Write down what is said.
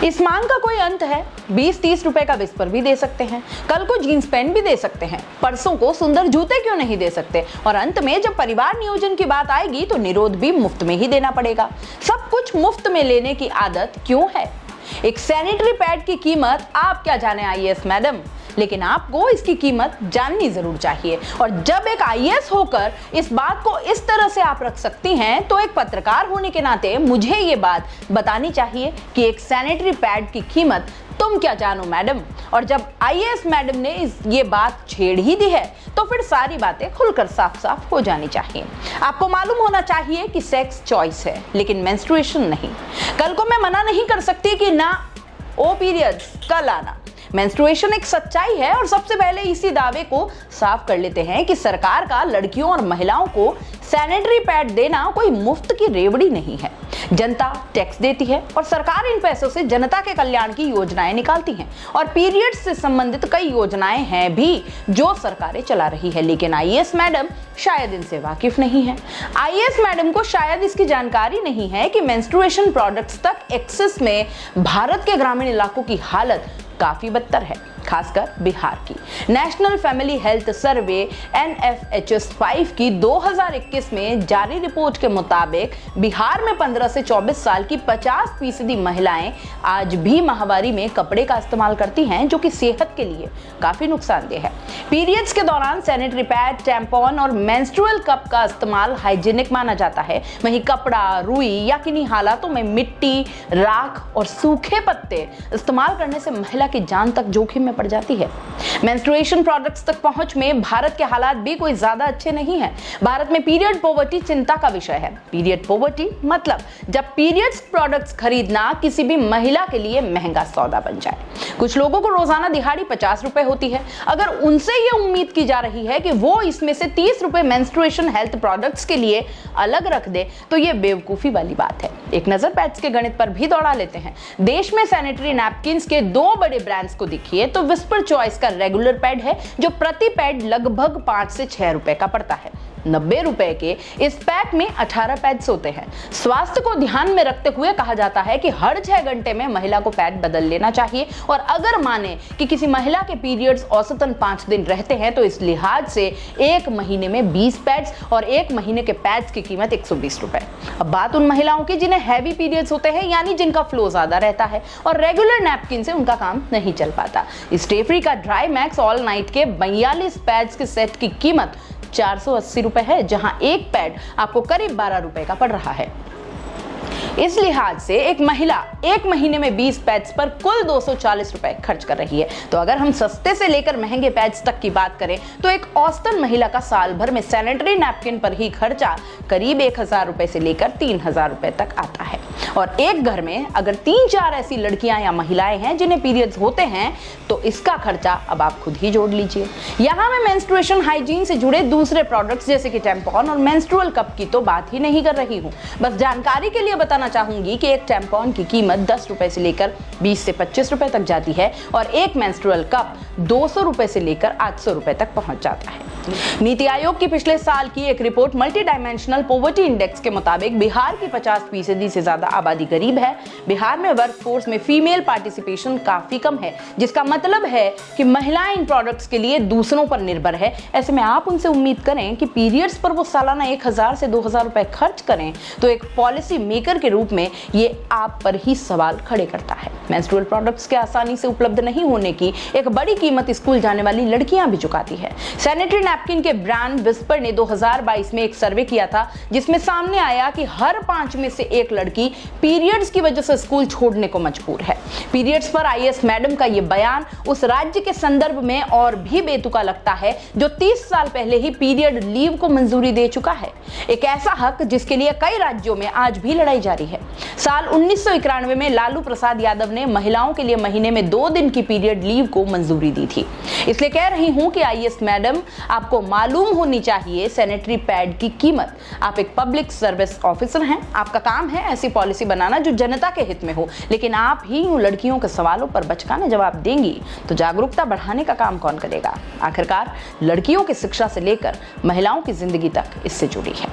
इस मांग का कोई अंत है? 20-30 रुपए का विस्पर भी दे सकते हैं, कल को जीन्स पैंट भी दे सकते हैं, परसों को सुंदर जूते क्यों नहीं दे सकते, और अंत में जब परिवार नियोजन की बात आएगी तो निरोध भी मुफ्त में ही देना पड़ेगा। सब कुछ मुफ्त में लेने की आदत क्यों है? एक सैनिटरी पैड की कीमत आप क्या जाने आईएएस मैडम, लेकिन आपको इसकी कीमत जाननी जरूर चाहिए। और जब एक आईएएस होकर इस बात को इस तरह से आप रख सकती हैं, तो एक पत्रकार होने के नाते मुझे ये बात बतानी चाहिए कि एक सैनिटरी पैड की कीमत तुम क्या जानो मैडम। और जब आईएएस मैडम ने ये बात छेड़ ही दी है तो फिर सारी बातें खुलकर साफ साफ हो जानी चाहिए। आपको मालूम होना चाहिए कि सेक्स चॉइस है, लेकिन मेंस्ट्रुएशन नहीं। कल को मैं मना नहीं कर सकती कि ना ओ पीरियड्स कल आना। मेंस्ट्रुएशन एक सच्चाई है, और सबसे पहले इसी दावे को साफ कर लेते हैं कि सरकार का लड़कियों और महिलाओं को सैनिटरी पैड देना कोई मुफ्त की रेवड़ी नहीं है। जनता टैक्स देती है और सरकार इन पैसों से जनता के कल्याण की योजनाएं निकालती हैं, और पीरियड्स से संबंधित कई योजनाएं हैं भी जो सरकारें चला रही है, लेकिन आईएएस मैडम शायद इनसे वाकिफ नहीं है। आईएएस मैडम को शायद इसकी जानकारी नहीं है कि मेंस्ट्रुएशन प्रोडक्ट्स तक एक्सेस में भारत के ग्रामीण इलाकों की हालत काफी बदतर है, खासकर बिहार की। National family health survey NFHS 5 की 2021 में जारी रिपोर्ट के मुताबिक बिहार में 15 से 24 साल की 50% महिलाएं आज भी माहवारी में कपड़े का इस्तेमाल करती हैं, जो कि सेहत के लिए काफी नुकसानदेह है। पीरियड्स के दौरान सैनिटरी पैड, टैम्पॉन और मेंस्ट्रुअल कप का इस्तेमाल हाइजीनिक माना जाता है। वहीं कपड़ा, रुई या किन्हीं हालातों में मिट्टी, राख और सूखे पत्ते इस्तेमाल करने से महिला की जान तक जोखिम में पड़ जाती है। मेंस्ट्रुएशन प्रोडक्ट्स तक पहुंच में भारत के हालात भी कोई ज्यादा अच्छे नहीं हैं। भारत में पीरियड पॉवर्टी चिंता का विषय है। पीरियड पॉवर्टी मतलब जब पीरियड्स प्रोडक्ट्स खरीदना किसी भी महिला के लिए महंगा सौदा बन जाए। कुछ लोगों को रोजाना दिहाड़ी 50 रुपए होती है। अगर उनसे ये उम्मीद की जा रही है कि वो इसमें से 30 रुपए मेंस्ट्रुएशन हेल्थ प्रोडक्ट्स के लिए अलग रख दे, तो ये बेवकूफी वाली बात है। एक नजर पैड्स के गणित पर भी दौड़ा लेते हैं। देश में सैनिटरी नैपकिन्स के 2 बड़े ब्रांड्स को देखिए तो विस्पर चॉइस का रेगुलर पैड है, जो प्रति पैड लगभग 5 से 6 रुपए का पड़ता है। 90 रुपए के इस पैक में 18 पैड्स होते हैं। स्वास्थ्य को ध्यान में रखते हुए कहा जाता है कि हर 6 घंटे में महिला को पैड बदल लेना चाहिए, और अगर माने कि किसी महिला के पीरियड्स औसतन 5 दिन रहते हैं तो इस लिहाज से 1 महीने में 20 पैड्स और 1 महीने के पैड्स की कीमत 120 रुपए। अब बात उन महिलाओं की जिन्हें हैवी पीरियड्स होते हैं, यानी जिनका फ्लो ज्यादा रहता है और रेगुलर नैपकिन से उनका काम नहीं चल पाता। स्टे फ्री का ड्राई मैक्स ऑल नाइट के 42 पैड्स के सेट की कीमत 480 रुपए है, जहां एक पैड आपको करीब 12 रुपए का पड़ रहा है। इस लिहाज से एक महिला 1 महीने में 20 पैड्स पर कुल 240 रुपए खर्च कर रही है। तो अगर हम सस्ते से लेकर महंगे पैड्स तक की बात करें तो एक औसतन महिला का साल भर में सैनिटरी नैपकिन पर ही खर्चा करीब 1000 रुपए से लेकर 3000 रुपए तक आता है। और एक घर में अगर 3-4 ऐसी लड़कियां या महिलाएं हैं जिन्हें पीरियड्स होते हैं तो इसका खर्चा अब आप खुद ही जोड़ लीजिए। यहां मैं मेंस्ट्रुएशन हाइजीन से जुड़े दूसरे प्रोडक्ट्स जैसे कि टैम्पॉन और मेंस्ट्रुअल कप की तो बात ही नहीं कर रही हूं। बस जानकारी के लिए बताना चाहूंगी कि एक टैम्पॉन की कीमत 10 रुपए से लेकर 20 से 25 रुपए तक जाती है, और एक मेंस्ट्रुअल कप 200 रुपए से लेकर 800 रुपए तक पहुंच जाता है। नीति आयोग की पिछले साल की एक report multi dimensional poverty index के मुताबिक बिहार की 50% से ज्यादा आबादी गरीब है। बिहार में वर्कफोर्स में फीमेल पार्टिसिपेशन काफी कम है, जिसका मतलब है कि महिलाएं इन प्रोडक्ट्स के लिए दूसरों पर निर्भर है। ऐसे में आप उनसे उम्मीद करें कि पीरियड्स पर वो सालाना 1000 से 2000 रुपए खर्च करें, तो एक पॉलिसी मेकर के रूप में ये आप पर ही सवाल खड़े करता है। मेंस्ट्रुअल प्रोडक्ट्स के आसानी से उपलब्ध नहीं होने की एक बड़ी कीमत स्कूल जाने वाली लड़कियां भी चुकाती है। सैनिटरी नैपकिन के ब्रांड विस्पर ने 2022 में एक सर्वे किया था, जिसमें सामने आया कि हर 5 में से 1 लड़की पीरियड्स की वजह से स्कूल छोड़ने को मजबूर है। पीरियड्स पर आईएएस मैडम का यह बयान उस राज्य के संदर्भ में और भी बेतुका लगता है जो 30 साल पहले ही पीरियड लीव को मंजूरी दे चुका है। एक ऐसा हक जिसके लिए कई राज्यों में आज भी लड़ाई जारी है। साल 1991 में लालू प्रसाद यादव ने महिलाओं के लिए महीने में 2 दिन की पीरियड लीव को मंजूरी दी थी। इसलिए कह रही हूं कि आईएएस मैडम, आपको मालूम होनी चाहिए सैनिटरी पैड की कीमत। आप एक पब्लिक सर्विस ऑफिसर हैं, आपका काम है ऐसी पॉलिसी बनाना जो जनता के हित में हो, लेकिन आप ही उन लड़कियों के सवालों पर बचकाने जवाब देंगी तो जागरूकता बढ़ाने का काम कौन करेगा? आखिरकार लड़कियों की शिक्षा से लेकर महिलाओं की जिंदगी तक इससे जुड़ी है।